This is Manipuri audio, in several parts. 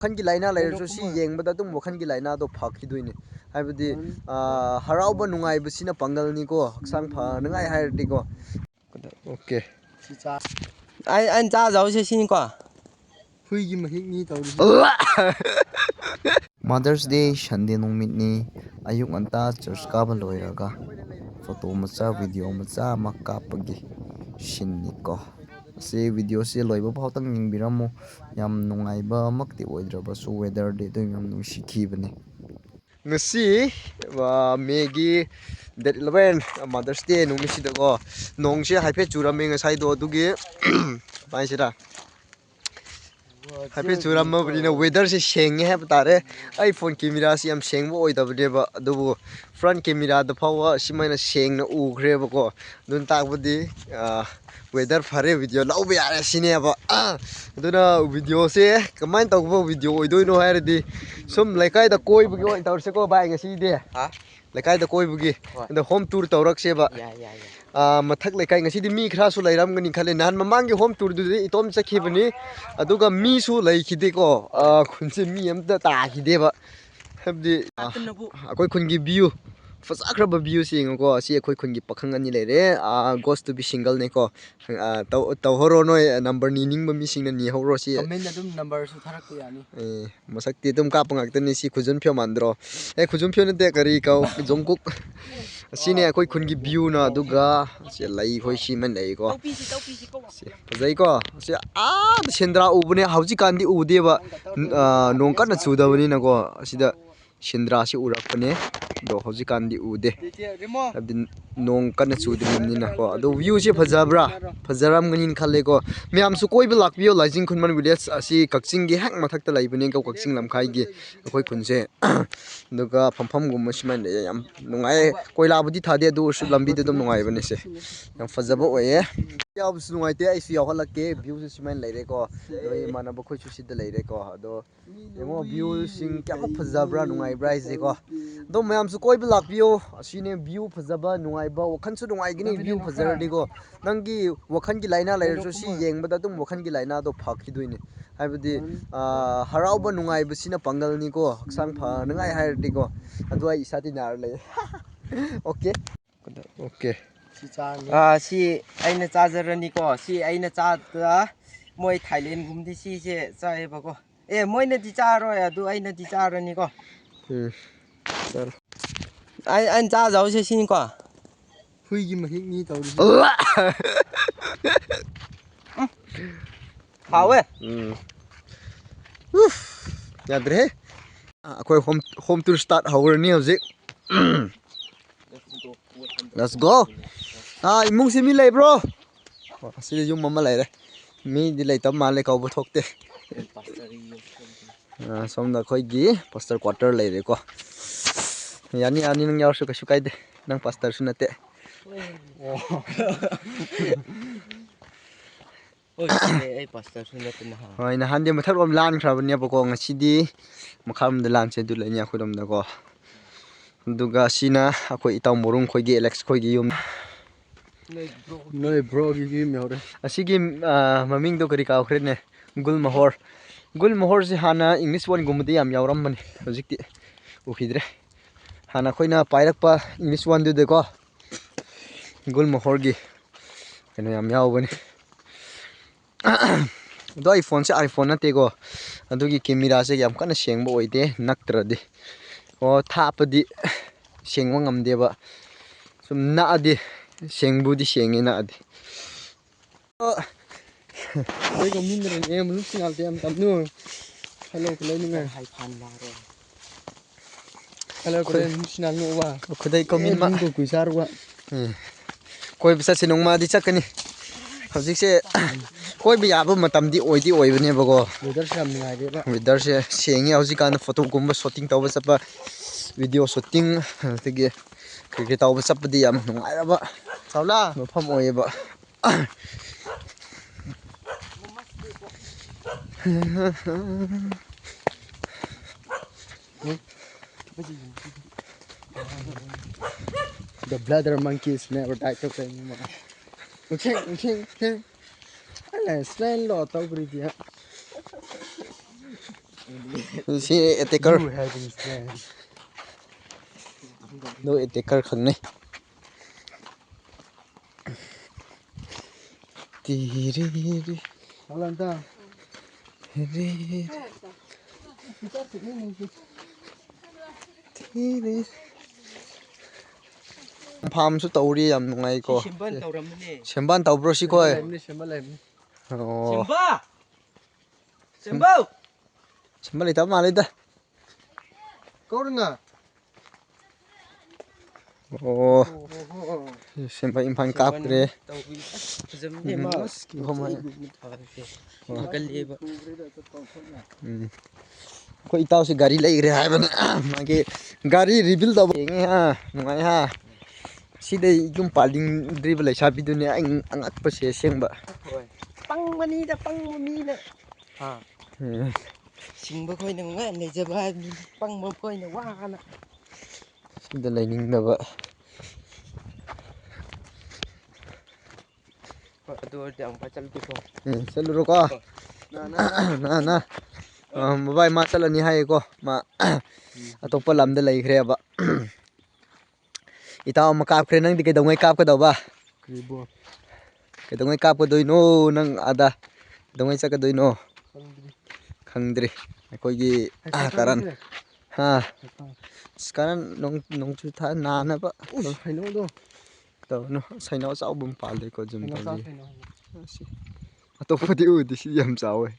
ꯋꯥꯈꯜꯒꯤ ꯂꯥꯏꯅꯥ ꯂꯩꯔꯁꯨ ꯁꯤ ꯌꯦꯡꯕꯗ ꯑꯗꯨꯝ ꯋꯥꯈꯜꯒꯤ ꯂꯥꯏꯅꯥꯗꯣ ꯐꯈꯤꯗꯣꯏꯅꯤ ꯍꯥꯏꯕꯗꯤ ꯍꯔꯥꯎꯕ ꯅꯨꯡꯉꯥꯏꯕꯁꯤꯅ ꯄꯥꯡꯒꯜꯅꯤꯀꯣ ꯍꯛꯆꯥꯡ ꯐꯅꯉꯥꯏ ꯍꯥꯏꯔꯗꯤꯀꯣ okay anh cha giấu xe xin qua ꯍꯨꯏꯒꯤ ꯃꯍꯤꯛꯅꯤ ꯇꯧꯔꯤꯁꯤ ꯃꯥꯗꯔꯁ ꯗꯦ ꯁꯟꯗꯦ ꯅꯨꯃꯤꯠꯅꯤ ꯑꯌꯨꯛ ꯉꯟꯇꯥ ꯆꯔꯆ ꯀꯥꯕ ꯂꯣꯏꯔꯒ ꯐꯣꯇꯣ ꯃꯆꯥ ꯚꯤꯗꯤꯑꯣ ꯃꯆꯥ ꯑꯃ ꯀꯥꯞꯄꯒꯤ ꯁꯤꯟꯅꯤꯀꯣ ꯑꯁꯤ ꯚꯤꯗꯤꯑꯣꯁꯤ ꯂꯣꯏꯕ ꯐꯥꯎꯇꯪ ꯌꯦꯡꯕꯤꯔꯝꯃꯨ ꯌꯥꯝ ꯅꯨꯡꯉꯥꯏꯕꯃꯛꯇꯤ ꯑꯣꯏꯗ꯭ꯔꯕꯁꯨ ꯋꯦꯗꯔꯗꯤ ꯑꯗꯨꯝ ꯌꯥꯝ ꯅꯨꯡꯁꯤꯈꯤꯕꯅꯤ ꯉꯁꯤ ꯃꯦꯒꯤ ꯗꯦꯠ 11 ꯃꯥꯗꯔꯁ ꯗꯦ ꯅꯨꯃꯤꯠꯁꯤꯗꯀꯣ ꯅꯣꯡꯁꯦ ꯍꯥꯏꯐꯦꯠ ꯆꯨꯔꯝꯃꯦ ꯉꯁꯥꯏꯗꯣ ꯑꯗꯨꯒꯤ ꯍꯥꯏꯁꯤꯔꯥ ꯍꯥꯏꯐꯦꯠ ꯆꯨꯔꯝꯃꯕꯅꯤꯅ ꯋꯦꯗꯔꯁꯦ ꯁꯦꯡꯉꯦ ꯍꯥꯏꯕ ꯇꯥꯔꯦ ꯑꯩ ꯐꯣꯟ ꯀꯦꯃꯦꯔꯥꯁꯤ ꯌꯥꯝ ꯁꯦꯡꯕ ꯑꯣꯏꯗꯕꯅꯦꯕ ꯑꯗꯨꯕꯨ ꯐ꯭ꯔꯟ ꯀꯦꯃꯦꯔꯥꯗ ꯐꯥꯎꯕ ꯁꯨꯃꯥꯏꯅ ꯁꯦꯡꯅ ꯎꯈ꯭ꯔꯦꯕꯀꯣ ꯑꯗꯨꯅ ꯇꯥꯛꯄꯗꯤ ꯋꯦꯗꯔ ꯐꯔꯦ ꯚꯤꯗꯤꯑꯣ ꯂꯧꯕ ꯌꯥꯔꯦ ꯁꯤꯅꯦꯕ ꯑꯗꯨꯅ ꯚꯤꯗꯤꯑꯣꯁꯦ ꯀꯃꯥꯏꯅ ꯇꯧꯕ ꯚꯤꯗꯤꯑꯣ ꯑꯣꯏꯗꯣꯏꯅꯣ ꯍꯥꯏꯔꯗꯤ ꯁꯨꯝ ꯂꯩꯀꯥꯏꯗ ꯀꯣꯏꯕꯒꯤ ꯑꯣꯏꯅ ꯇꯧꯔꯁꯦꯀꯣ ꯚꯥꯏ ꯉꯁꯤꯗꯤ ꯂꯩꯀꯥꯏꯗ ꯀꯣꯏꯕꯒꯤ ꯑꯗ ꯍꯣꯝ ꯇꯨꯔ ꯇꯧꯔꯛꯁꯦꯕ ꯃꯊꯛ ꯂꯩꯀꯥꯏ ꯉꯁꯤꯗꯤ ꯃꯤ ꯈꯔꯁꯨ ꯂꯩꯔꯝꯒꯅꯤ ꯈꯜꯂꯦ ꯅꯍꯥꯟ ꯃꯃꯥꯡꯒꯤ ꯍꯣꯝ ꯇꯨꯔꯗꯨꯗꯤ ꯏꯇꯣꯝ ꯆꯠꯈꯤꯕꯅꯤ ꯑꯗꯨꯒ ꯃꯤꯁꯨ ꯂꯩꯈꯤꯗꯦꯀꯣ ꯈꯨꯟꯁꯦ ꯃꯤ ꯑꯃꯇ ꯇꯥꯈꯤꯗꯦꯕ ꯍꯥꯏꯕꯗꯤ ꯑꯩꯈꯣꯏ ꯈꯨꯟꯒꯤ ꯚ꯭ꯌꯨ ꯐꯖꯈ꯭ꯔꯕ ꯚ꯭ꯌꯨꯁꯤ ꯌꯦꯡꯉꯨꯀꯣ ꯑꯁꯤ ꯑꯩꯈꯣꯏ ꯈꯨꯟꯒꯤ ꯄꯥꯈꯪ ꯑꯅꯤ ꯂꯩꯔꯦ ꯒꯣꯁ ꯇꯨ ꯕꯤ ꯁꯤꯡꯒꯜꯅꯦꯀꯣ ꯇꯧꯍꯧꯔꯣ ꯅꯣꯏ ꯅꯝꯕꯔ ꯅꯤꯅꯤꯡꯕ ꯃꯤꯁꯤꯡꯅ ꯅꯤꯍꯧꯔꯣ ꯁꯤ ꯀꯃꯦꯟ ꯑꯗꯨꯝ ꯅꯝꯕꯔꯁꯨ ꯊꯥꯔꯛꯄ ꯌꯥꯅꯤ ꯃꯁꯛꯇꯤ ꯑꯗꯨꯝ ꯀꯥꯞꯄ ꯉꯥꯛꯇꯅꯤ ꯁꯤ ꯈꯨꯖꯨꯟꯐꯤꯌꯣ ꯃꯥꯟꯗ꯭ꯔꯣ ꯈꯨꯖꯨꯟꯐꯤꯌꯣ ꯅꯠꯇꯦ ꯀꯔꯤ ꯀꯧ ꯖꯣꯡꯀꯨꯛ ꯑꯁꯤꯅꯦ ꯑꯩꯈꯣꯏ ꯈꯨꯟꯒꯤ ꯚ꯭ꯌꯨꯅ ꯑꯗꯨꯒ ꯁꯤ ꯂꯩ ꯈꯣꯏ ꯁꯤꯃ ꯂꯩꯀꯣ ꯐꯖꯩꯀꯣ ꯁꯤ ꯁꯦꯟꯗ꯭ꯔꯥ ꯎꯕꯅꯦ ꯍꯧꯖꯤꯛꯀꯥꯟꯗꯤ ꯎꯗꯦꯕ ꯅꯣꯡ ꯀꯟꯅ ꯆꯨꯗꯕꯅꯤꯅꯀꯣ ꯑꯁꯤꯗ ꯁꯦꯟꯗ꯭ꯔꯥꯁꯤ ꯎꯔꯛꯄꯅꯦ ꯑꯗꯣ ꯍꯧꯖꯤꯛꯀꯥꯟꯗꯤ ꯎꯗꯦ ꯍꯥꯏꯕꯗꯤ ꯅꯣꯡ ꯀꯟꯅ ꯆꯨꯗ꯭ꯔꯤꯕꯅꯤꯅꯀꯣ ꯑꯗꯣ ꯚ꯭ꯌꯨꯁꯦ ꯐꯖꯕ꯭ꯔꯥ ꯐꯖꯔꯝꯒꯅꯤꯅ ꯈꯜꯂꯦꯀꯣ ꯃꯌꯥꯝꯁꯨ ꯀꯣꯏꯕ ꯂꯥꯛꯄꯤꯌꯣ ꯂꯥꯏꯖꯤꯡ ꯈꯨꯟꯃꯟ ꯚꯤꯂꯦꯖ ꯑꯁꯤ ꯀꯛꯆꯤꯡꯒꯤ ꯍꯦꯛ ꯃꯊꯛꯇ ꯂꯩꯕꯅꯤꯀꯣ ꯀꯛꯆꯤꯡ ꯂꯝꯈꯥꯏꯒꯤ ꯑꯩꯈꯣꯏ ꯈꯨꯟꯁꯦ ꯑꯗꯨꯒ ꯐꯝꯐꯝꯒꯨꯝꯕ ꯁꯨꯃꯥꯏꯅ ꯂꯩꯌꯦ ꯌꯥꯝ ꯅꯨꯡꯉꯥꯏꯌꯦ ꯀꯣꯏꯂꯥꯕꯨꯗꯤ ꯊꯥꯗꯦ ꯑꯗꯨ ꯑꯣꯏꯔꯁꯨ ꯂꯝꯕꯤꯗ ꯑꯗꯨꯝ ꯅꯨꯡꯉꯥꯏꯕꯅꯦ ꯁꯦ ꯌꯥꯝ ꯐꯖꯕ ꯑꯣꯏꯌꯦ ꯌꯥꯎꯕꯁꯨ ꯅꯨꯡꯉꯥꯏꯇꯦ ꯑꯩꯁꯨ ꯌꯥꯎꯍꯜꯂꯛꯀꯦ ꯚ꯭ꯌꯨꯁꯨ ꯁꯨꯃꯥꯏꯅ ꯂꯩꯔꯦꯀꯣ ꯅꯣꯏ ꯏꯃꯥꯟꯅꯕ ꯑꯩꯈꯣꯏꯁꯨ ꯁꯤꯗ ꯂꯩꯔꯦꯀꯣ ꯑꯗꯣ ꯌꯦꯡꯉꯣ ꯚ꯭ꯌꯨꯁꯤꯡ ꯀꯌꯥꯃꯨꯛ ꯐꯖꯕ꯭ꯔꯥ ꯅꯨꯡꯉꯥꯏꯕ꯭ꯔꯥ ꯍꯥꯏꯁꯦꯀꯣ ꯑꯗꯣ ꯃꯌꯥꯝꯁꯨ ꯀꯣꯏꯕ ꯂꯥꯛꯄꯤꯌꯣ ꯑꯁꯤꯅꯦ ꯚ꯭ꯌꯨ ꯐꯖꯕ ꯅꯨꯡꯉꯥꯏꯕ ꯋꯥꯈꯜꯁꯨ ꯅꯨꯡꯉꯥꯏꯒꯅꯤ ꯚ꯭ꯌꯨ ꯐꯖꯔꯗꯤꯀꯣ ꯅꯪꯒꯤ ꯋꯥꯈꯜꯒꯤ ꯂꯥꯏꯅꯥ ꯂꯩꯔꯁꯨ ꯁꯤ ꯌꯦꯡꯕꯗ ꯑꯗꯨꯝ ꯋꯥꯈꯜꯒꯤ ꯂꯥꯏꯅꯥꯗꯣ ꯐꯈꯤꯗꯣꯏꯅꯤ ꯍꯥꯏꯕꯗꯤ ꯍꯔꯥꯎꯕ ꯅꯨꯡꯉꯥꯏꯕꯁꯤꯅ ꯄꯥꯡꯒꯜꯅꯤꯀꯣ ꯍꯛꯆꯥꯡ ꯐꯅꯉꯥꯏ ꯍꯥꯏꯔꯗꯤꯀோ ꯑꯗꯨ ꯑꯩ ꯏꯁꯥꯗꯤ ꯅꯥꯔ ꯂꯩ ꯑꯣꯀꯦ ꯑꯣꯀꯦ ꯁꯤ ꯑꯩꯅ ꯆꯥꯖꯔꯅꯤꯀꯣ ꯁꯤ ꯑꯩꯅ ꯆꯥꯗ ꯃꯣꯏ ꯊꯥꯏꯂꯦꯟꯒꯨꯝꯕꯗꯤ ꯁꯤꯁꯦ ꯆꯥꯏꯌꯦꯕꯀꯣ ꯃꯣꯏꯅꯗꯤ ꯆꯥꯔꯣꯏ ꯑꯗꯨ ꯑꯩꯅꯗꯤ ꯆꯥꯔꯅꯤꯀꯣ ꯆꯂꯣ anh cha giấu xe xin qua ꯍꯨꯏꯒꯤ ꯃꯍꯤꯛꯅꯤ ꯇꯧꯔꯤꯁꯤ hawe ꯌꯥꯗ꯭ꯔꯦ ꯑꯩꯈꯣꯏ ꯍꯣꯝ ꯇꯨꯔ ꯁ꯭ꯇꯥꯔꯠ ꯍꯧꯔꯅꯤ ꯍꯧꯖꯤꯛ ꯂꯦꯠꯁ ꯒꯣ ꯏꯃꯨꯡꯁꯤ ꯃꯤ ꯂꯩꯕ꯭ꯔꯣ ꯑꯁꯤꯗ ꯌꯨꯝ ꯑꯃ ꯂꯩꯔꯦ ꯃꯤꯗꯤ ꯂꯩꯇꯕ ꯃꯥꯜꯂꯦ ꯀꯧꯕ ꯊꯣꯛꯇꯦ ꯁꯣꯝꯗ ꯑꯩꯈꯣꯏꯒꯤ ꯄꯥꯁꯇꯔ ꯀ꯭ꯋꯥꯇꯔ ꯂꯩꯔꯦꯀꯣ ꯌꯥꯅꯤ ꯌꯥꯅꯤ ꯅꯪ ꯌꯥꯎꯔꯁꯨ ꯀꯩꯁꯨ ꯀꯥꯏꯗꯦ ꯅꯪ ꯄꯥꯁꯇꯔꯁꯨ ꯅꯠꯇꯦ ꯍꯣꯏ ꯅꯍꯥꯟꯗꯤ ꯃꯊꯛꯂꯣꯝ ꯂꯥꯟꯈ꯭ꯔꯕꯅꯦꯕꯀꯣ ꯉꯁꯤꯗꯤ ꯃꯈꯥꯔꯣꯝꯗ ꯂꯥꯟꯁꯦ ꯑꯗꯨ ꯂꯩꯅꯤ ꯑꯩꯈꯣꯏꯔꯣꯝꯗꯀꯣ ꯑꯗꯨꯒ ꯁꯤꯅ ꯑꯩꯈꯣꯏ ꯏꯇꯥꯎ ꯃꯣꯔꯨꯝ ꯈꯣꯏꯒꯤ ꯑꯦꯂꯦꯛꯁ ꯈꯣꯏꯒꯤ ꯌꯨꯝ ꯅꯣꯏ ꯕ꯭ꯔꯣꯒꯤ ꯌꯨꯝ ꯌꯧꯔꯦ ꯑꯁꯤꯒꯤ ꯃꯃꯤꯡꯗꯣ ꯀꯔꯤ ꯀꯥꯎꯈ꯭ꯔꯦꯅꯦ ꯒꯨꯜ ꯃꯣꯍꯣꯔ ꯒꯨꯜ ꯃꯣꯍꯣꯔꯁꯦ ꯍꯥꯟꯅ ꯏꯪꯂꯤꯁ ꯋꯥꯟꯒꯨꯝꯕꯗꯤ ꯌꯥꯝ ꯌꯥꯎꯔꯝꯕꯅꯤ ꯍꯧꯖꯤꯛꯇꯤ ꯎꯈꯤꯗ꯭ꯔꯦ ꯍꯥꯟꯅ ꯑꯩꯈꯣꯏꯅ ꯄꯥꯏꯔꯛꯄ ꯏꯪꯂꯤꯁ ꯋꯥꯟꯗꯨꯗꯀꯣ ꯒꯨꯜ ꯃꯣꯍꯣꯔꯒꯤ ꯀꯩꯅꯣ ꯌꯥꯝ ꯌꯥꯎꯕꯅꯤ ꯑꯗꯣ ꯑꯩ ꯐꯣꯟꯁꯦ ꯑꯥꯏꯐꯣꯟ ꯅꯠꯇꯦꯀꯣ ꯑꯗꯨꯒꯤ ꯀꯦꯃꯦꯔꯥꯁꯦ ꯌꯥꯝ ꯀꯟꯅ ꯁꯦꯡꯕ ꯑꯣꯏꯗꯦ ꯅꯛꯇ꯭ꯔꯗꯤ ꯊꯥꯞꯄꯗꯤ ꯁꯦꯡꯕ ꯉꯝꯗꯦꯕ ꯁꯨꯝ ꯅꯛꯑꯗꯤ ꯁꯦꯡꯕꯨꯗꯤ ꯁꯦꯡꯉꯦ ꯅꯛꯑꯗꯤ ꯑꯩ ꯀꯝꯃꯤꯟꯅꯔꯦ ꯃꯅꯨꯡꯁꯤ ꯉꯥꯛꯇ ꯌꯥꯝ ꯇꯝꯅꯨ ꯍꯜꯂꯣ ꯂꯩꯅꯤꯡꯉꯥꯏ ꯍꯜꯂꯣ ꯀꯣꯂꯦ ꯅꯨꯡꯁꯤꯅ ꯅꯣꯛꯑꯣꯕ ꯈꯨꯗꯩ ꯀꯣꯃꯤꯟꯃ ꯕꯨꯡꯒ ꯀꯨꯏ ꯆꯥꯔꯨꯕ ꯀꯣꯏꯕ ꯆꯠꯁꯤ ꯅꯣꯡꯃꯗꯤ ꯆꯠꯀꯅꯤ ꯍꯧꯖꯤꯛꯁꯦ ꯀꯣꯏꯕ ꯌꯥꯕ ꯃꯇꯝꯗꯤ ꯑꯣꯏꯗꯤ ꯑꯣꯏꯕꯅꯦꯕꯀꯣ ꯋꯦꯗꯔꯁꯦ ꯌꯥꯝ ꯅꯨꯡꯉꯥꯏꯔꯦꯕ ꯋꯦꯗꯔꯁꯦ ꯁꯦꯡꯉꯦ ꯍꯧꯖꯤꯛꯀꯥꯟꯗ ꯐꯣꯇꯣꯒꯨꯝꯕ ꯁꯣꯠꯇꯤꯡ ꯇꯧꯕ ꯆꯠꯄ ꯚꯤꯗꯤꯑꯣ ꯁꯨꯠꯇꯤꯡ ꯑꯗꯒꯤ ꯀꯩꯀꯩ ꯇꯧꯕ ꯆꯠꯄꯗꯤ ꯌꯥꯝ ꯅꯨꯡꯉꯥꯏꯔꯕ ꯃꯐꯝ ꯑꯣꯏꯌꯦꯕ The bladder monkeys never die to anymore. Okay. I explain lot of si attacker You have his name. no attacker khang nei ti ri ri Alanta. ri ti ri farm su tawri yam nungai ko 심반 떠오르네. semban tawbro si koi Shema lem. oh 심바. 심바. semban ita malai da Kau dengar? oh Oh. semban impan kap kre Tawbi. Jamne ma. ki homai Magaleba. ko itaw si gari lai re hai ban mage gari rebuild da nge ha nungai ha sidai jum paling dribble lai sabi du ne angak pa se sengba 빵만이다 빵만이다. 아. 싱바 거이는 거 내 잡아 빵만 거이는 와가나. sida lai ning da ba Aduh dia ang pacal ko. chalu ro ko na bai ma chalani hai ko ma atopa lam da lai khre ba itaw ma kap khre nang di ke dongai kap ka daw ba Kribo. ke dongai kap ka doi no nang ada dongai cha ka doi no khangdri koi gi karan ha karan nong chu tha na na ba I know do. to no sai no chau bum pal de ko jum I ta know. ni atopa di u di si yam chau e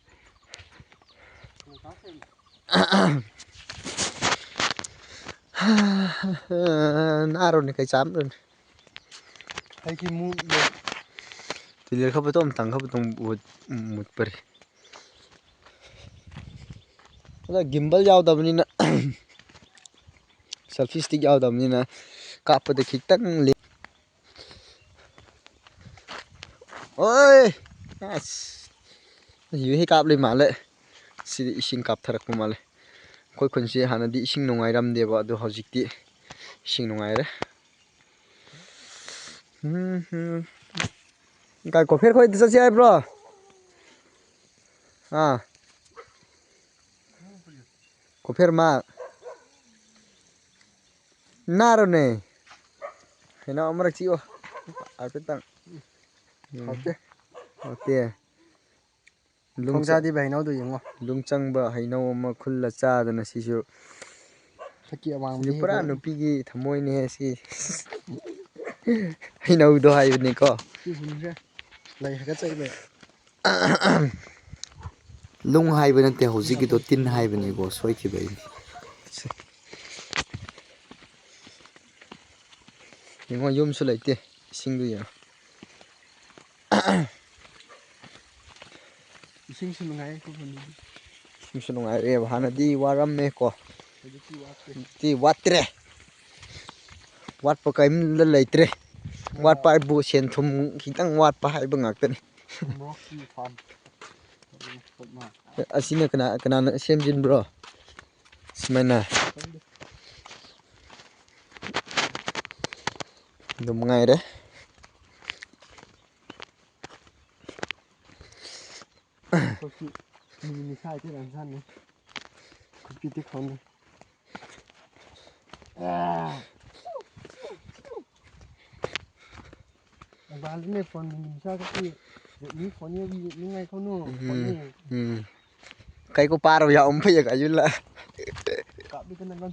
na ro ni kai cham ron Hai ki mu. tilir kha patom tang kha patom mut pari ada gimbal yaw da bani na selfie stick yaw da bani na kap de khitang le oi yes yu hi kap le ma le si ising kap tharak ma le koi khun si hana di ising nongai ram de ba do hojik ti ising nongai re cái cổ phết khôi sao chơi bro à cổ phết mà na rồi nè cái nào mà chịu à biết tăng Okay. ok Không ra đi bài nào được không? lung chang ba hay nào mà khul la cha da na si su Kia mang ni pura no pi gi thamoi ne si hay nào do hay ni ko Lại cái chạy về. lung hai bên te hoji ki do tin hai bên ni go soi ki bai ni ngo yum su lai te sing du ya Sinh sinh ngay không phần gì. sing su ngai re hana di waram me ko ti watre wat pa kai min lai tre wat pa bu sen thum khitang wat pa hai bangak ten Rocky farm. asina kana semjin bro smena dum ngai re Mình khai cái làm sao này. Cái tiếc không này. Và lúc này phần mình sao cái gì? Những phần như những ngày không nổ. kai ko paro ya om phaya ka yula Cả biết cái này con